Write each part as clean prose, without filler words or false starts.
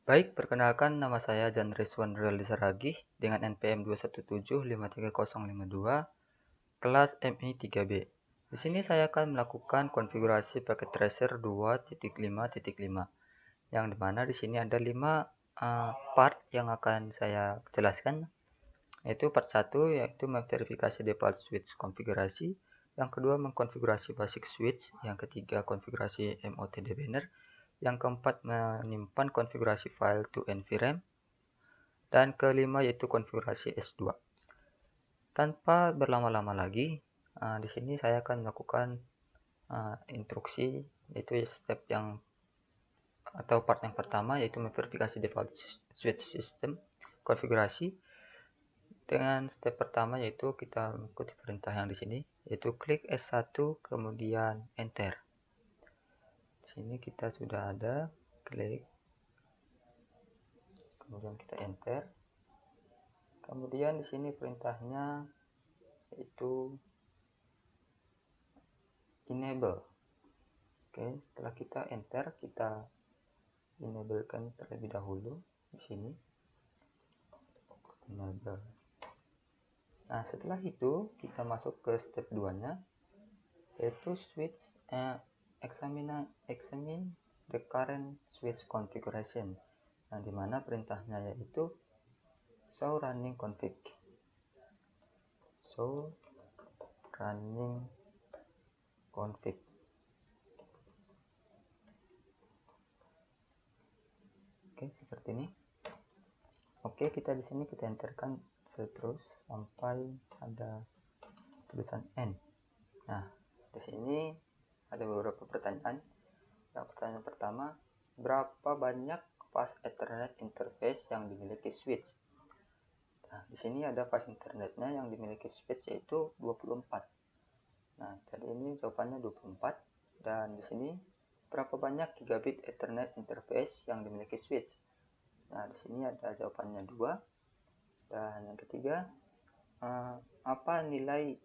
Baik, perkenalkan nama saya Jan Rizwan Realiza Ragih dengan NPM 217530052, kelas MI 3B. Di sini saya akan melakukan konfigurasi paket tracer 2.5.5, yang dimana di sini ada 5 part yang akan saya jelaskan, yaitu part 1 yaitu memverifikasi default switch konfigurasi, yang kedua mengkonfigurasi basic switch, yang ketiga konfigurasi MOTD banner, yang keempat menyimpan konfigurasi file to NVRAM, dan kelima yaitu konfigurasi S2. Tanpa berlama-lama lagi, di sini saya akan melakukan instruksi, yaitu step yang atau part yang pertama yaitu memverifikasi default switch system konfigurasi. Dengan step pertama yaitu kita mengikuti perintah yang di sini, yaitu klik S1 kemudian enter. Di sini kita sudah ada klik, kemudian kita enter. Kemudian di sini perintahnya yaitu enable. Oke, setelah kita enter, kita enablekan terlebih dahulu di sini. Enable. Nah, setelah itu kita masuk ke step 2-nya, yaitu switch examine the current switch configuration. Nah, dimana perintahnya yaitu show running config. Show running config. Oke, seperti ini. Oke, kita di sini kita enterkan terus sampai ada tulisan N. Nah, di sini ada beberapa pertanyaan. Yang pertanyaan pertama, berapa banyak fast Ethernet interface yang dimiliki switch? Nah, di sini ada fast Ethernetnya yang dimiliki switch yaitu 24. Nah, jadi ini jawabannya 24. Dan di sini berapa banyak gigabit Ethernet interface yang dimiliki switch? Nah, di sini ada jawabannya 2. Dan yang ketiga, apa nilai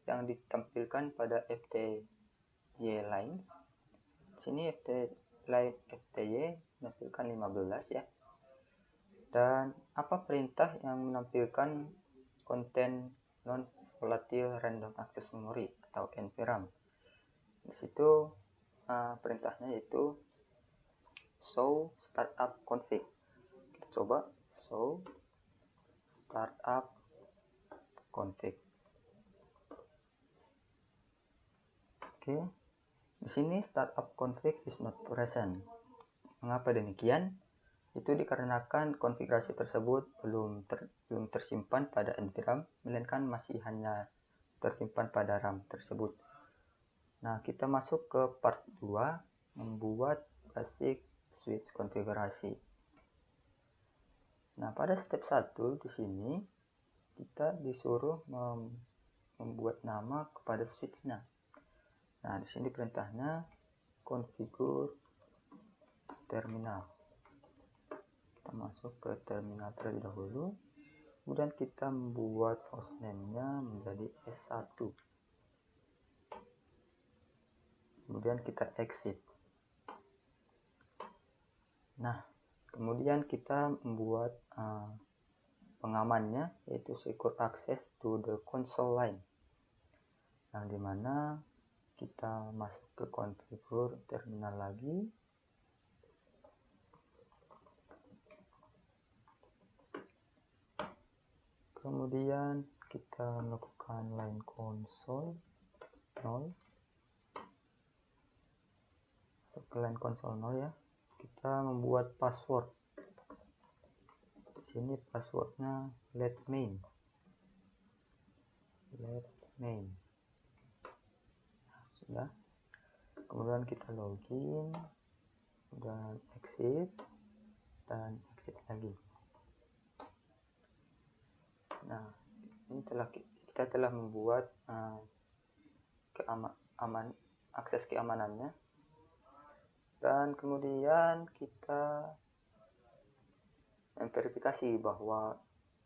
yang ditampilkan pada FTY line? Di sini FTY menampilkan 15 ya. Dan apa perintah yang menampilkan konten non volatile random access memory atau NVRAM? Di situ perintahnya yaitu show startup config. Kita coba show startup config. Oke, di sini startup config is not present. Mengapa demikian? Itu dikarenakan konfigurasi tersebut belum tersimpan pada NVRAM, melainkan masih hanya tersimpan pada RAM tersebut. Nah, kita masuk ke part 2, membuat basic switch konfigurasi. Nah, pada step 1 di sini kita disuruh membuat nama kepada switch-nya. Nah, di sini perintahnya configure terminal. Kita masuk ke terminal terlebih dahulu. Kemudian kita membuat hostname-nya menjadi S1. Kemudian kita exit. Nah, kemudian kita membuat pengamannya, yaitu secure access to the console line. Nah, dimana kita masuk ke configure terminal lagi. Kemudian kita melakukan line console 0. Masuk ke line console 0 ya. Kita membuat password. Di sini passwordnya let main. Nah, sudah. Kemudian kita login dan exit lagi. Nah, ini kita telah membuat akses keamanannya, dan kemudian kita memverifikasi bahwa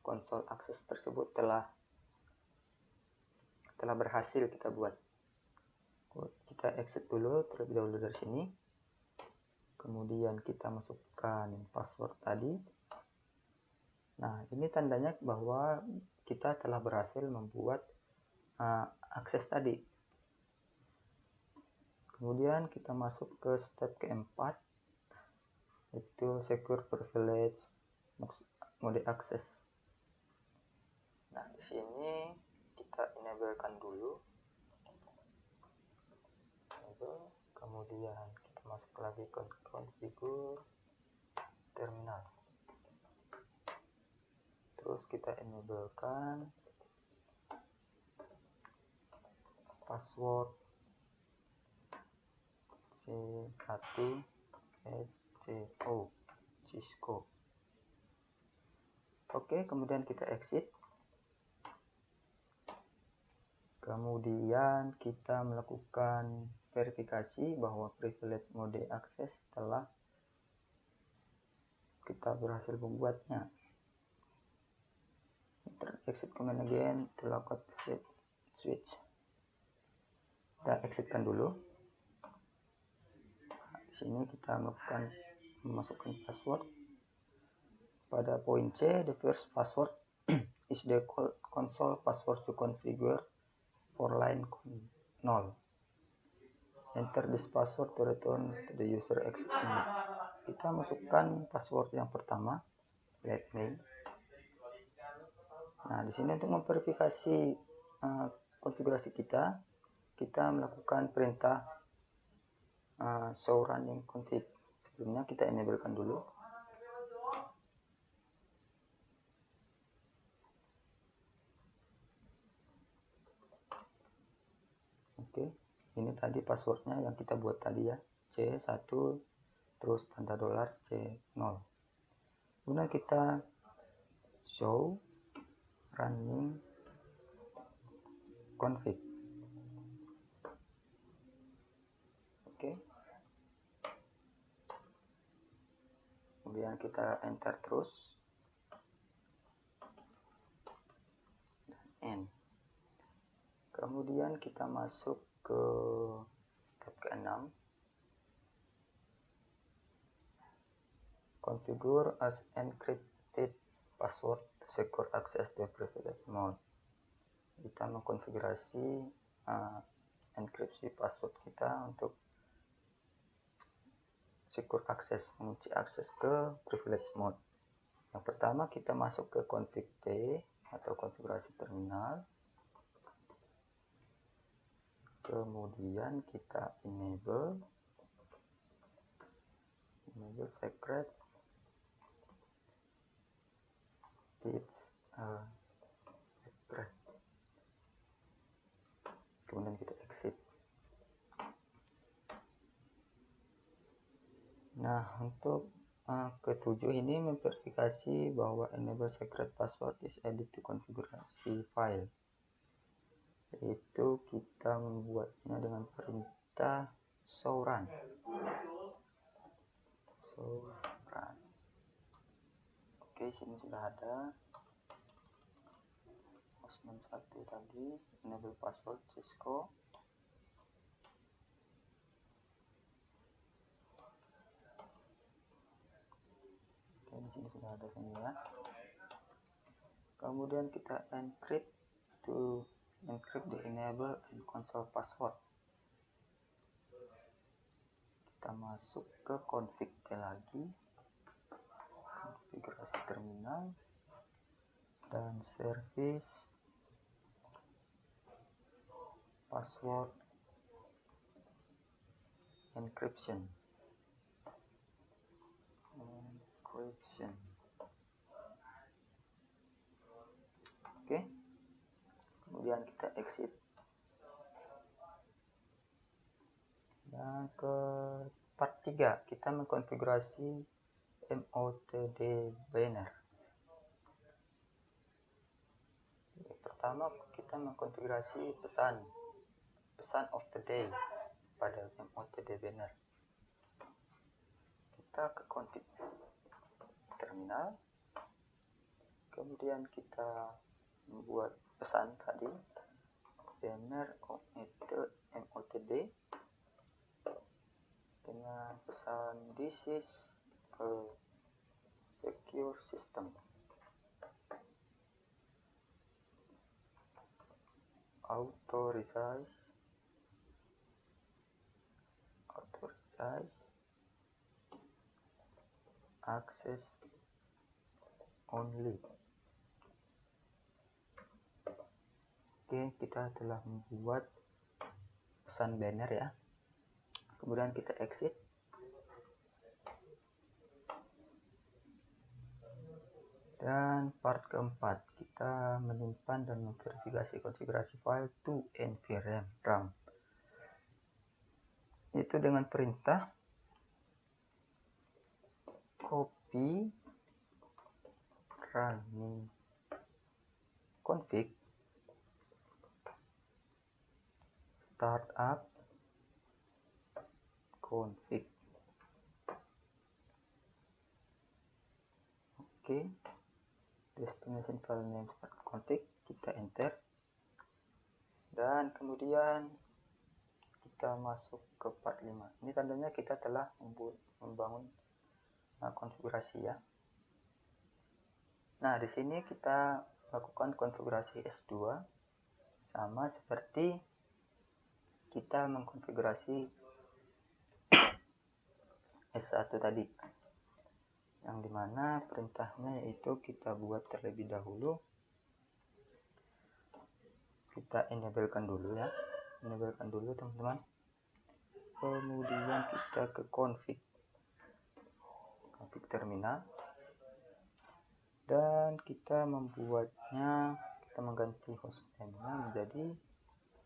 konsol akses tersebut telah berhasil kita buat. Kita exit dulu terlebih dahulu dari sini. kemudian kita masukkan password tadi. Nah, ini tandanya bahwa kita telah berhasil membuat akses tadi. Kemudian kita masuk ke step keempat, itu secure privilege mode access. Nah, di sini kita enablekan dulu. Kemudian kita masuk lagi ke configure terminal. Terus kita enablekan password C1SCO Cisco. Oke, kemudian kita exit. Kemudian kita melakukan verifikasi bahwa privilege mode access telah kita berhasil membuatnya. Exit command again to lock out switch. Kita exitkan dulu. Di sini kita memasukkan password. Pada poin C, the first password is the console password to configure for line 0. Enter this password to return to the user exit mode. Kita masukkan password yang pertama, let me. Nah, di sini untuk memverifikasi konfigurasi kita melakukan perintah show running config. Sebelumnya kita enablekan dulu. Oke, ini tadi passwordnya yang kita buat tadi ya, C1 terus tanda dolar C0. Kemudian kita show running config. Oke. Kemudian kita enter terus dan end. Kemudian kita masuk ke step ke-6, configure as encrypted password to secure access to privilege mode. Kita mengkonfigurasi enkripsi password kita untuk secure access, mengunci akses ke privilege mode. Yang pertama kita masuk ke config T atau konfigurasi terminal. Kemudian kita enable secret secret. Kemudian kita exit. Nah, untuk ketujuh ini memverifikasi bahwa enable secret password is added to konfigurasi file. Yaitu kita membuatnya dengan perintah show run. Oke, sini sudah ada host 61 tadi, enable password Cisco. Oke, di sini sudah ada semua. Kemudian kita encrypt the enable and console password. Kita masuk ke config lagi, konfigurasi terminal dan service password encryption. Oke, kemudian kita exit. Dan ke part 3 kita mengkonfigurasi MOTD banner. Pertama kita mengkonfigurasi pesan of the day pada MOTD banner. Kita ke config terminal, kemudian kita membuat pesan tadi banner itu MOTD. dengan pesan "This is a secure system. Authorize access only." Oke, kita telah membuat pesan banner ya. Kemudian kita exit. Dan part keempat, kita menyimpan dan memverifikasi konfigurasi file to NVRAM. Itu dengan perintah copy running config startup config. Oke, destination file name startup config, kita enter. Dan kemudian kita masuk ke part 5. Ini tandanya kita telah membangun konfigurasi ya. Nah, di sini kita lakukan konfigurasi S2 sama seperti kita mengkonfigurasi S1 tadi, yang dimana perintahnya yaitu kita buat terlebih dahulu, kita enablekan dulu ya, enablekan dulu teman-teman. Kemudian kita ke config terminal, dan kita membuatnya, kita mengganti hostname-nya menjadi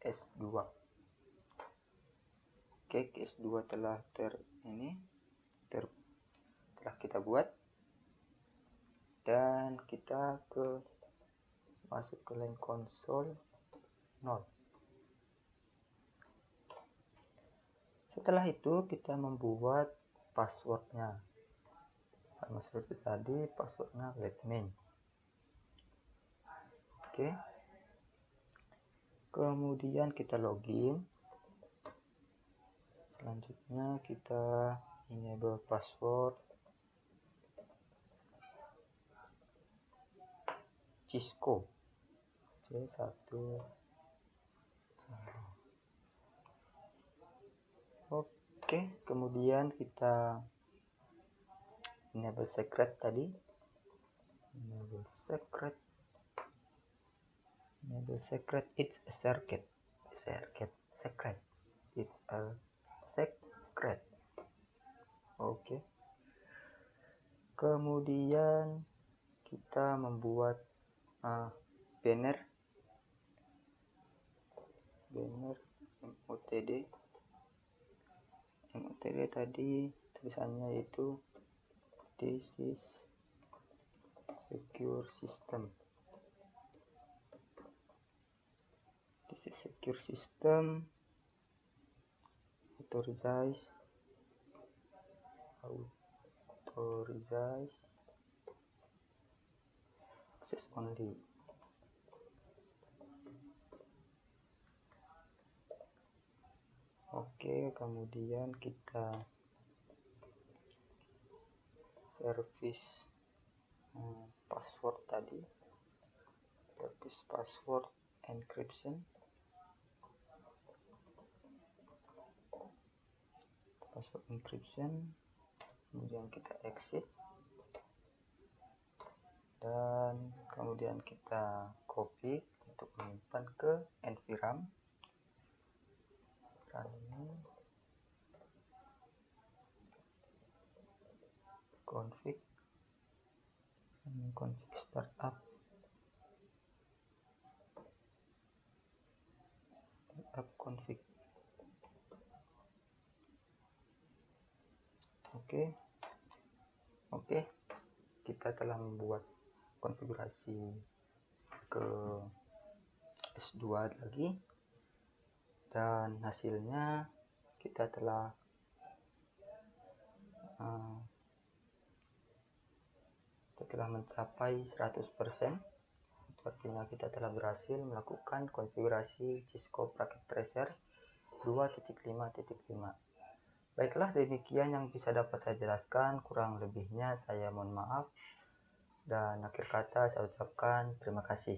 S2. Oke, S2 telah telah kita buat, dan kita masuk ke line console 0. Setelah itu kita membuat passwordnya sama seperti tadi, passwordnya letmain. Oke, kemudian kita login. Selanjutnya kita enable password Cisco C1. Oke, kemudian kita enable secret tadi, enable secret it's a secret, it's a secret. Oke, kemudian kita membuat banner MOTD tadi tulisannya itu "This is secure system". Authorize access only. Oke, kemudian kita service password tadi, service password encryption, kemudian kita exit, dan kemudian kita copy untuk menyimpan ke NVRAM. Config startup config. Oke, kita telah membuat konfigurasi ke S2 lagi, dan hasilnya kita telah mencapai 100%. Artinya kita telah berhasil melakukan konfigurasi Cisco Packet Tracer 2.5.5. Baiklah, demikian yang bisa dapat saya jelaskan. Kurang lebihnya saya mohon maaf. Dan akhir kata saya ucapkan terima kasih.